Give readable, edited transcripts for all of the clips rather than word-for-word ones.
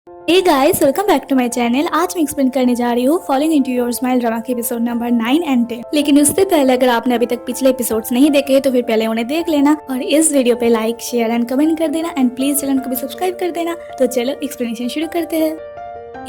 Hey guys, welcome back to my channel. आज मैं explain करने जा रही हूँ falling into your smile drama के एपिसोड नंबर 9 एंड 10। लेकिन उससे पहले अगर आपने अभी तक पिछले एपिसोड्स नहीं देखे हैं तो फिर पहले उन्हें देख लेना और इस वीडियो पे लाइक शेयर एंड कमेंट कर देना एंड प्लीज चैनल को भी सब्सक्राइब कर देना। तो चलो एक्सप्लेनेशन शुरू करते हैं।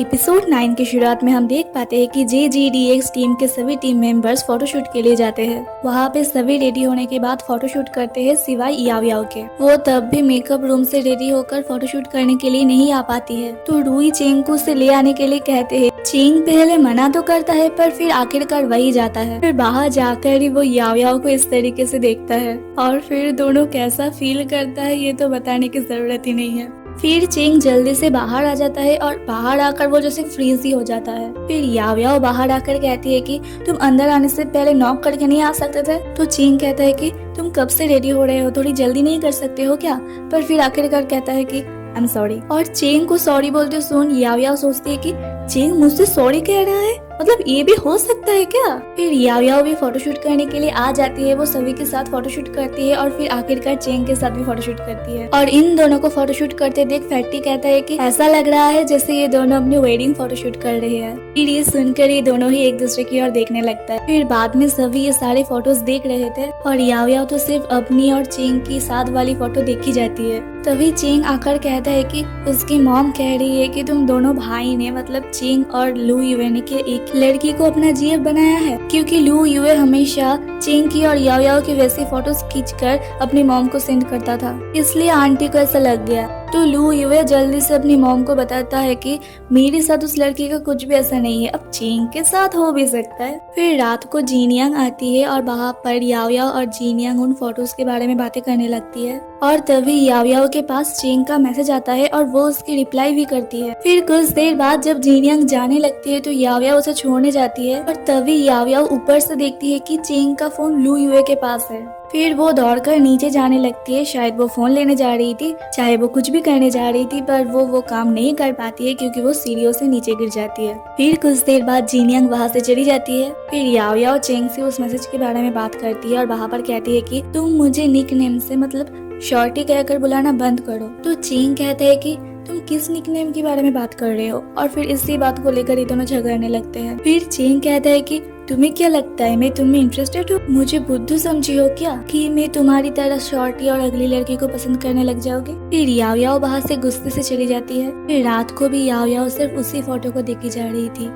एपिसोड 9 की शुरुआत में हम देख पाते हैं कि JGDX टीम के सभी टीम मेंबर्स फोटोशूट के लिए जाते हैं। वहाँ पे सभी रेडी होने के बाद फोटोशूट करते हैं सिवाय याव याव के। वो तब भी मेकअप रूम से रेडी होकर फोटोशूट करने के लिए नहीं आ पाती है तो रूई चेंग को उसे ले आने के लिए कहते हैं। चेंग पहले मना तो करता है पर फिर आखिरकार वही जाता है। फिर बाहर जाकर ही वो याव याव को इस तरीके से देखता है और फिर दोनों कैसा फील करता है ये तो बताने की जरूरत ही नहीं है। फिर चेंग जल्दी से बाहर आ जाता है और बाहर आकर वो जैसे फ्रीज ही हो जाता है। फिर याव याव बाहर आकर कहती है कि तुम अंदर आने से पहले नॉक करके नहीं आ सकते थे। तो चेंग कहता है कि तुम कब से रेडी हो रहे हो, थोड़ी जल्दी नहीं कर सकते हो क्या। पर फिर आखिरकार कहता है कि आई एम सॉरी। और चेंग को सॉरी बोलते सुन याव याव सोचती है कि चेंग मुझसे सॉरी कह रहा है, मतलब ये भी हो सकता है क्या। फिर याव याव भी फोटोशूट करने के लिए आ जाती है। वो सभी के साथ फोटोशूट करती है और फिर आखिरकार चेंग के साथ भी फोटोशूट करती है। और इन दोनों को फोटोशूट करते देख फैटी कहता है कि ऐसा लग रहा है जैसे ये दोनों अपनी वेडिंग फोटोशूट कर रहे हैं। फिर ये सुनकर ये दोनों ही एक दूसरे की ओर देखने लगता है। फिर बाद में सभी ये सारे फोटोज देख रहे थे और याव याव तो सिर्फ अपनी और चेंग की साथ वाली फोटो देखी जाती है। तभी चेंग आकर कहता है कि उसकी मॉम कह रही है कि तुम दोनों भाई ने, मतलब चेंग और लू युए ने, एक लड़की को अपना जीएफ बनाया है क्योंकि लू युए हमेशा चेंग की और याव याव की वैसी फोटोज खींचकर अपनी मॉम को सेंड करता था, इसलिए आंटी को ऐसा लग गया। तो लू युए जल्दी से अपनी मॉम को बताता है कि मेरे साथ उस लड़की का कुछ भी ऐसा नहीं है, अब चेंग के साथ हो भी सकता है। फिर रात को जीनियांग आती है और वहाँ पर याव याव और जीनियांग उन फोटोज के बारे में बातें करने लगती है। और तभी याव याव के पास चेंग का मैसेज आता है और वो उसकी रिप्लाई भी करती है। फिर कुछ देर बाद जब जीनियांग जाने लगती है तो याव याव उसे छोड़ने जाती है और तभी याव याव ऊपर से देखती है कि चेंग का फोन लू युए के पास है। फिर वो दौड़कर नीचे जाने लगती है। शायद वो फोन लेने जा रही थी, चाहे वो कुछ भी करने जा रही थी, पर वो काम नहीं कर पाती है क्योंकि वो सीढ़ियों से नीचे गिर जाती है। फिर कुछ देर बाद जीनियांग वहाँ से चली जाती है। फिर याव याव चेंग से उस मैसेज के बारे में बात करती है और वहाँ पर कहती है कि तुम मुझे निक नेम से, मतलब शॉर्टी कहकर बुलाना बंद करो। तो चेंग कहता है कि तुम किस निकनेम के बारे में बात कर रहे हो, और फिर इसी बात को लेकर ये दोनों झगड़ने लगते हैं। फिर चेंग कहता है कि तुम्हें क्या लगता है मैं तुम्हें इंटरेस्टेड हूँ, मुझे बुद्धू समझी हो क्या कि मैं तुम्हारी तरह शॉर्टी और अगली लड़की को पसंद करने लग जाओगे। फिर याव याव वहाँ से गुस्से से चली जाती है। फिर रात को भी याव याव सिर्फ उसी फोटो को देखी जा रही थी।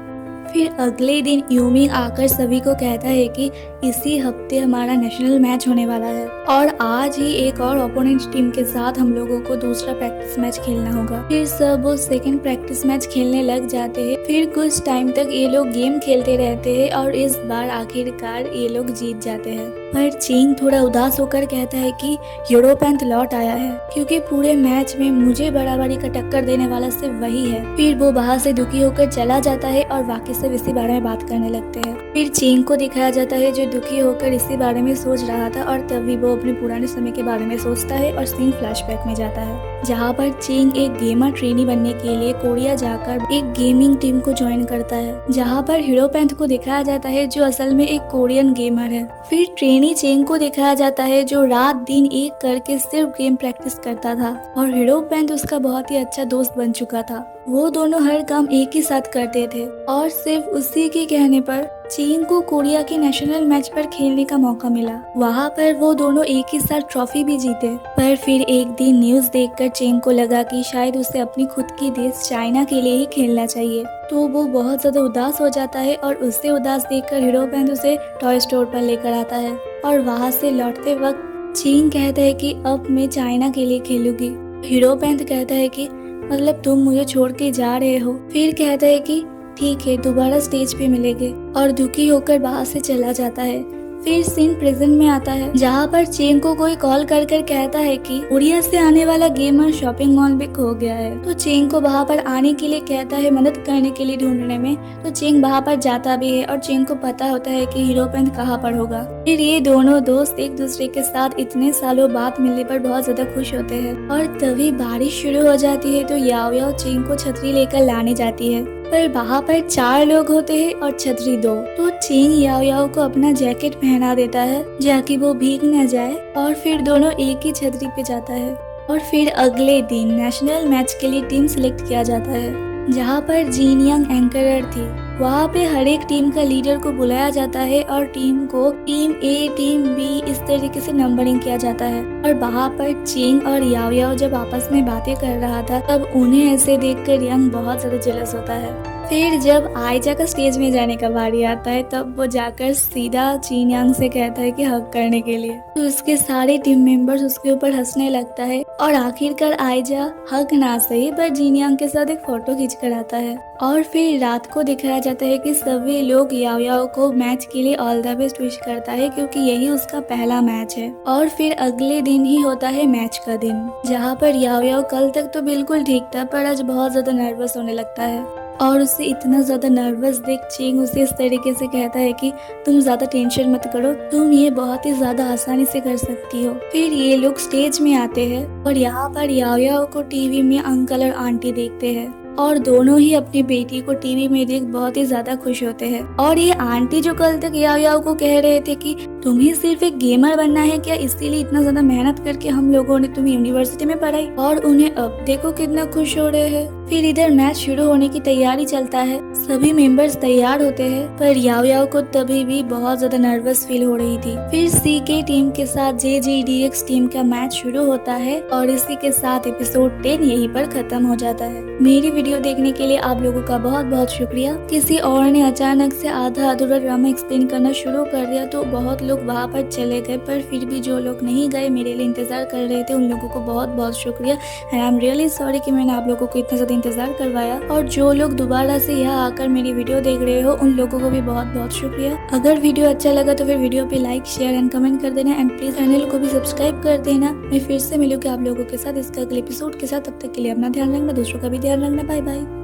फिर अगले दिन यूमिंग आकर सभी को कहता है कि इसी हफ्ते हमारा नेशनल मैच होने वाला है और आज ही एक और ओपोनेंट टीम के साथ हम लोगों को दूसरा प्रैक्टिस मैच खेलना होगा। फिर सब वो सेकंड प्रैक्टिस मैच खेलने लग जाते हैं। फिर कुछ टाइम तक ये लोग गेम खेलते रहते हैं और इस बार आखिरकार ये लोग जीत जाते हैं। पर चेंग थोड़ा उदास होकर कहता है कि यूरोपैंथ लौट आया है क्योंकि पूरे मैच में मुझे बराबरी का टक्कर देने वाला सिर्फ वही है। फिर वो बाहर से दुखी होकर चला जाता है और बाकी सब इसी बारे में बात करने लगते हैं। फिर चेंग को दिखाया जाता है जो दुखी होकर इसी बारे में सोच रहा था और तभी वो अपने पुराने समय के बारे में सोचता है और सीन फ्लैशबैक में जाता है जहाँ पर चेंग एक गेमर ट्रेनी बनने के लिए कोरिया जाकर एक गेमिंग टीम को ज्वाइन करता है, जहाँ पर हीरोपैंथ को दिखाया जाता है जो असल में एक कोरियन गेमर है। फिर ट्रेनी चेंग को दिखाया जाता है जो रात दिन एक करके सिर्फ गेम प्रैक्टिस करता था और हीरोपैंथ उसका बहुत ही अच्छा दोस्त बन चुका था। वो दोनों हर काम एक ही साथ करते थे और सिर्फ उसी के कहने पर चेंग को कोरिया के नेशनल मैच पर खेलने का मौका मिला। वहाँ पर वो दोनों एक ही साथ ट्रॉफी भी जीते। पर फिर एक दिन न्यूज देखकर चेंग को लगा कि शायद उसे अपनी खुद की देश चाइना के लिए ही खेलना चाहिए, तो वो बहुत ज्यादा उदास हो जाता है और उससे उदास देखकर हीरोपैंथ उसे टॉय स्टोर पर लेकर आता है। और वहाँ से लौटते वक्त चेंग कहता है कि अब मैं चाइना के लिए खेलूंगी। हीरोपैंथ कहता है कि मतलब तुम मुझे छोड़ के जा रहे हो। फिर कहता है कि ठीक है, दोबारा स्टेज पे मिलेंगे और दुखी होकर बाहर से चला जाता है। फिर सीन प्रेजेंट में आता है जहाँ पर चेंग को कोई कॉल कर कहता है कि कोरिया से आने वाला गेमर शॉपिंग मॉल में खो गया है। तो चेंग को वहाँ पर आने के लिए कहता है मदद करने के लिए ढूंढने में। तो चेंग वहाँ पर जाता भी है और चेंग को पता होता है कि हीरोपैंथ कहाँ पर होगा। फिर ये दोनों दोस्त एक दूसरे के साथ इतने सालों बाद मिलने पर बहुत ज्यादा खुश होते हैं। और तभी बारिश शुरू हो जाती है तो याव याव चेंग को छतरी लेकर लाने जाती है, पर वहाँ पर 4 लोग होते हैं और छतरी 2। तो चेंग याव याव को अपना जैकेट पहना देता है जाकि वो भीग न जाए और फिर दोनों एक ही छतरी पे जाता है। और फिर अगले दिन नेशनल मैच के लिए टीम सिलेक्ट किया जाता है जहाँ पर जीन यंग एंकरर थी। वहाँ पे हर एक टीम का लीडर को बुलाया जाता है और टीम को टीम ए, टीम बी इस तरीके से नंबरिंग किया जाता है। और वहाँ पर चिंग और याओ याओ जब आपस में बातें कर रहा था तब उन्हें ऐसे देखकर यंग बहुत ज्यादा जेलस होता है। फिर जब आयजा का स्टेज में जाने का बारी आता है तब वो जाकर सीधा चिन यांग से कहता है कि हक करने के लिए, तो उसके सारे टीम मेंबर्स उसके ऊपर हंसने लगता है और आखिरकार आयजा हक ना सही पर जिन यांग के साथ एक फोटो खींच कर आता है। और फिर रात को दिखाया जाता है कि सभी लोग याओ याओ को मैच के लिए ऑल द बेस्ट विश करता है क्योंकि यही उसका पहला मैच है। और फिर अगले दिन ही होता है मैच का दिन, जहाँ पर याओ याओ कल तक तो बिल्कुल ठीक था पर आज बहुत ज्यादा नर्वस होने लगता है और उसे इतना ज्यादा नर्वस देख चिंग उसे इस तरीके से कहता है कि तुम ज्यादा टेंशन मत करो, तुम ये बहुत ही ज्यादा आसानी से कर सकती हो। फिर ये लोग स्टेज में आते हैं और यहाँ पर याओ याओ को टीवी में अंकल और आंटी देखते हैं और दोनों ही अपनी बेटी को टीवी में देख बहुत ही ज्यादा खुश होते हैं। और ये आंटी जो कल तक याओ याओ को कह रहे थे कि तुम्हें सिर्फ एक गेमर बनना है क्या, इसीलिए इतना ज्यादा मेहनत करके हम लोगों ने तुम्हें यूनिवर्सिटी में पढ़ाई, और उन्हें अब देखो कितना खुश हो रहे हैं। फिर इधर मैच शुरू होने की तैयारी चलता है, सभी मेंबर्स तैयार होते हैं पर याओ याओ को तभी भी बहुत ज्यादा नर्वस फील हो रही थी। फिर सीके टीम के साथ JGDX टीम का मैच शुरू होता है और इसी के साथ एपिसोड 10 यहीं पर खत्म हो जाता है। मेरी वीडियो देखने के लिए आप लोगों का बहुत बहुत शुक्रिया। किसी और ने अचानक से आधा अधूरा ड्रामा एक्सप्लेन करना शुरू कर दिया तो बहुत लोग वहाँ पर चले गए, पर फिर भी जो लोग नहीं गए मेरे लिए इंतजार कर रहे थे उन लोगों को बहुत बहुत शुक्रिया। And I am really sorry कि मैंने आप लोगों को इतना ज्यादा इंतजार करवाया। और जो लोग दोबारा से यहाँ आकर मेरी वीडियो देख रहे हो उन लोगों को भी बहुत बहुत शुक्रिया। अगर वीडियो अच्छा लगा तो फिर वीडियो पे लाइक, शेयर एंड कमेंट कर देना एंड प्लीज चैनल को भी सब्सक्राइब कर देना। मैं फिर से मिलूंगी आप लोगों के साथ इसका अगले एपिसोड के साथ, तब तक के लिए अपना ध्यान रखना, दूसरों का भी ध्यान रखना। Bye bye.